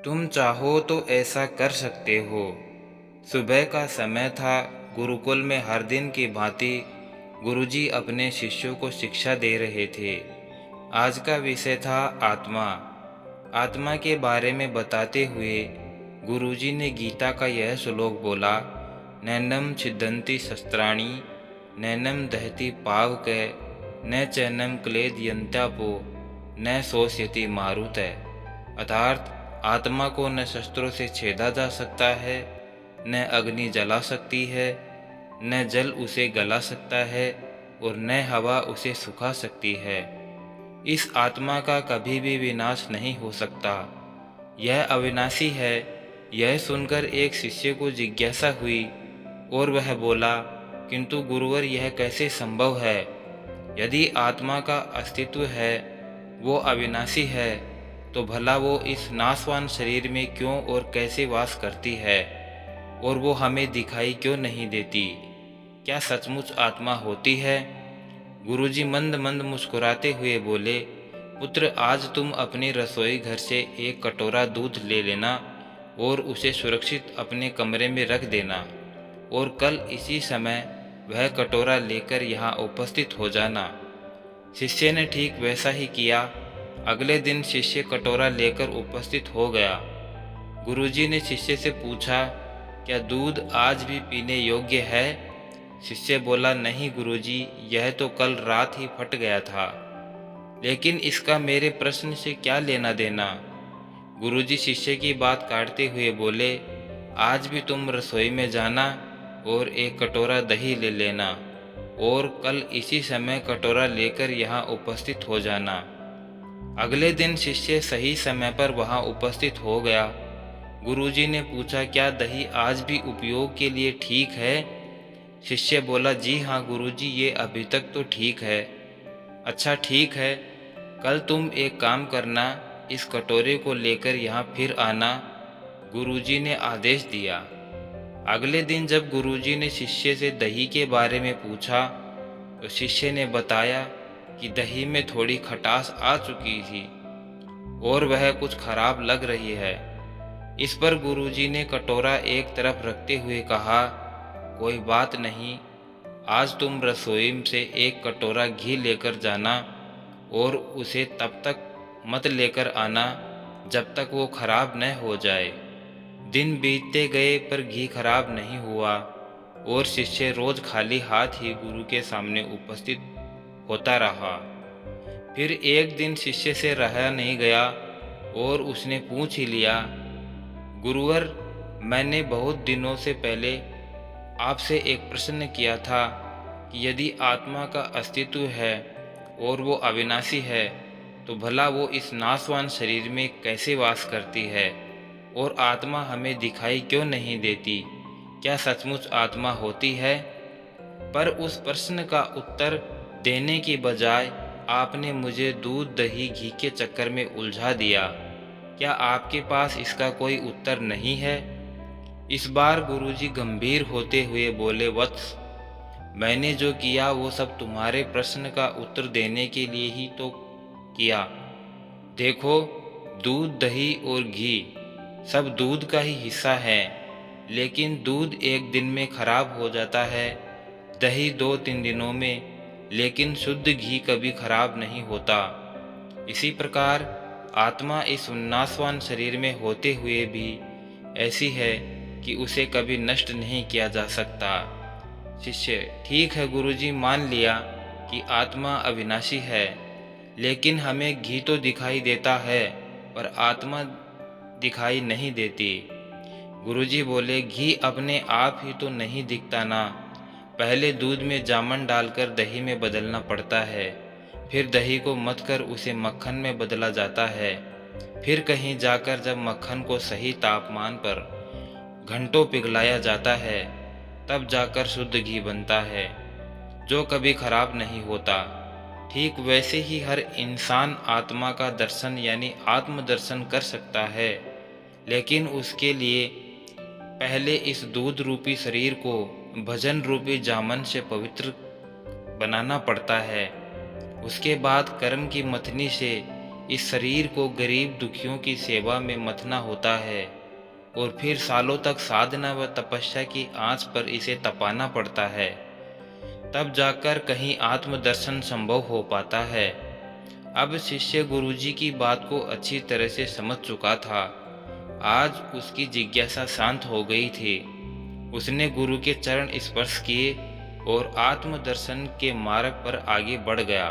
तुम चाहो तो ऐसा कर सकते हो। सुबह का समय था। गुरुकुल में हर दिन की भांति गुरुजी अपने शिष्यों को शिक्षा दे रहे थे। आज का विषय था आत्मा। आत्मा के बारे में बताते हुए गुरुजी ने गीता का यह श्लोक बोला, नैनम छिदन्ति शस्त्राणि, नैनम दहति पावकै, न चैनम क्लेदयन्त्यापो, न शोषयति मारुतः। अर्थात आत्मा को न शस्त्रों से छेदा जा सकता है, न अग्नि जला सकती है, न जल उसे गला सकता है और न हवा उसे सुखा सकती है। इस आत्मा का कभी भी विनाश नहीं हो सकता, यह अविनाशी है। यह सुनकर एक शिष्य को जिज्ञासा हुई और वह बोला, किंतु गुरुवर यह कैसे संभव है? यदि आत्मा का अस्तित्व है, वो अविनाशी है, तो भला वो इस नाशवान शरीर में क्यों और कैसे वास करती है, और वो हमें दिखाई क्यों नहीं देती? क्या सचमुच आत्मा होती है? गुरुजी मंद मंद मुस्कुराते हुए बोले, पुत्र, आज तुम अपनी रसोई घर से एक कटोरा दूध ले लेना और उसे सुरक्षित अपने कमरे में रख देना, और कल इसी समय वह कटोरा लेकर यहाँ उपस्थित हो जाना। शिष्य ने ठीक वैसा ही किया। अगले दिन शिष्य कटोरा लेकर उपस्थित हो गया। गुरुजी ने शिष्य से पूछा, क्या दूध आज भी पीने योग्य है? शिष्य बोला, नहीं गुरुजी, यह तो कल रात ही फट गया था। लेकिन इसका मेरे प्रश्न से क्या लेना देना? गुरुजी शिष्य की बात काटते हुए बोले, आज भी तुम रसोई में जाना और एक कटोरा दही ले लेना, और कल इसी समय कटोरा लेकर यहाँ उपस्थित हो जाना। अगले दिन शिष्य सही समय पर वहाँ उपस्थित हो गया। गुरुजी ने पूछा, क्या दही आज भी उपयोग के लिए ठीक है? शिष्य बोला, जी हाँ गुरुजी, ये अभी तक तो ठीक है। अच्छा ठीक है, कल तुम एक काम करना, इस कटोरे को लेकर यहाँ फिर आना, गुरुजी ने आदेश दिया। अगले दिन जब गुरुजी ने शिष्य से दही के बारे में पूछा तो शिष्य ने बताया कि दही में थोड़ी खटास आ चुकी थी और वह कुछ खराब लग रही है। इस पर गुरुजी ने कटोरा एक तरफ रखते हुए कहा, कोई बात नहीं, आज तुम रसोई से एक कटोरा घी लेकर जाना और उसे तब तक मत लेकर आना जब तक वो खराब न हो जाए। दिन बीतते गए पर घी खराब नहीं हुआ और शिष्य रोज खाली हाथ ही गुरु के सामने उपस्थित होता रहा। फिर एक दिन शिष्य से रहा नहीं गया और उसने पूछ ही लिया, गुरुवर, मैंने बहुत दिनों से पहले आपसे एक प्रश्न किया था कि यदि आत्मा का अस्तित्व है और वो अविनाशी है, तो भला वो इस नाशवान शरीर में कैसे वास करती है, और आत्मा हमें दिखाई क्यों नहीं देती? क्या सचमुच आत्मा होती है? पर उस प्रश्न का उत्तर देने की बजाय आपने मुझे दूध दही घी के चक्कर में उलझा दिया। क्या आपके पास इसका कोई उत्तर नहीं है? इस बार गुरुजी गंभीर होते हुए बोले, वत्स, मैंने जो किया वो सब तुम्हारे प्रश्न का उत्तर देने के लिए ही तो किया। देखो, दूध दही और घी सब दूध का ही हिस्सा है, लेकिन दूध एक दिन में खराब हो जाता है, दही 2-3 दिनों में, लेकिन शुद्ध घी कभी खराब नहीं होता। इसी प्रकार आत्मा इस नाशवान शरीर में होते हुए भी ऐसी है कि उसे कभी नष्ट नहीं किया जा सकता। शिष्य, ठीक है गुरुजी, मान लिया कि आत्मा अविनाशी है, लेकिन हमें घी तो दिखाई देता है पर आत्मा दिखाई नहीं देती। गुरुजी बोले, घी अपने आप ही तो नहीं दिखता ना, पहले दूध में जामन डालकर दही में बदलना पड़ता है, फिर दही को मथकर उसे मक्खन में बदला जाता है, फिर कहीं जाकर जब मक्खन को सही तापमान पर घंटों पिघलाया जाता है, तब जाकर शुद्ध घी बनता है, जो कभी खराब नहीं होता। ठीक वैसे ही हर इंसान आत्मा का दर्शन यानी आत्मदर्शन कर सकता है, लेकिन उसके लिए पहले इस दूध रूपी शरीर को भजन रूपी जामन से पवित्र बनाना पड़ता है। उसके बाद कर्म की मथनी से इस शरीर को गरीब दुखियों की सेवा में मथना होता है और फिर सालों तक साधना व तपस्या की आंच पर इसे तपाना पड़ता है। तब जाकर कहीं आत्मदर्शन संभव हो पाता है। अब शिष्य गुरुजी की बात को अच्छी तरह से समझ चुका था। आज उसकी जिज्ञासा शांत हो गई थी। उसने गुरु के चरण स्पर्श किए और आत्मदर्शन के मार्ग पर आगे बढ़ गया।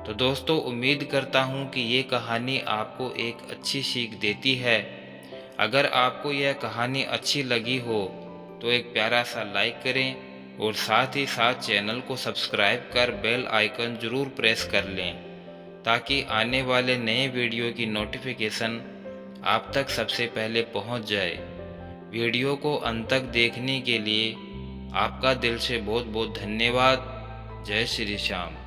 तो दोस्तों, उम्मीद करता हूँ कि ये कहानी आपको एक अच्छी सीख देती है। अगर आपको यह कहानी अच्छी लगी हो तो एक प्यारा सा लाइक करें और साथ ही साथ चैनल को सब्सक्राइब कर बेल आइकन ज़रूर प्रेस कर लें, ताकि आने वाले नए वीडियो की नोटिफिकेशन आप तक सबसे पहले पहुंच जाए। वीडियो को अंत तक देखने के लिए आपका दिल से बहुत बहुत धन्यवाद। जय श्री श्याम।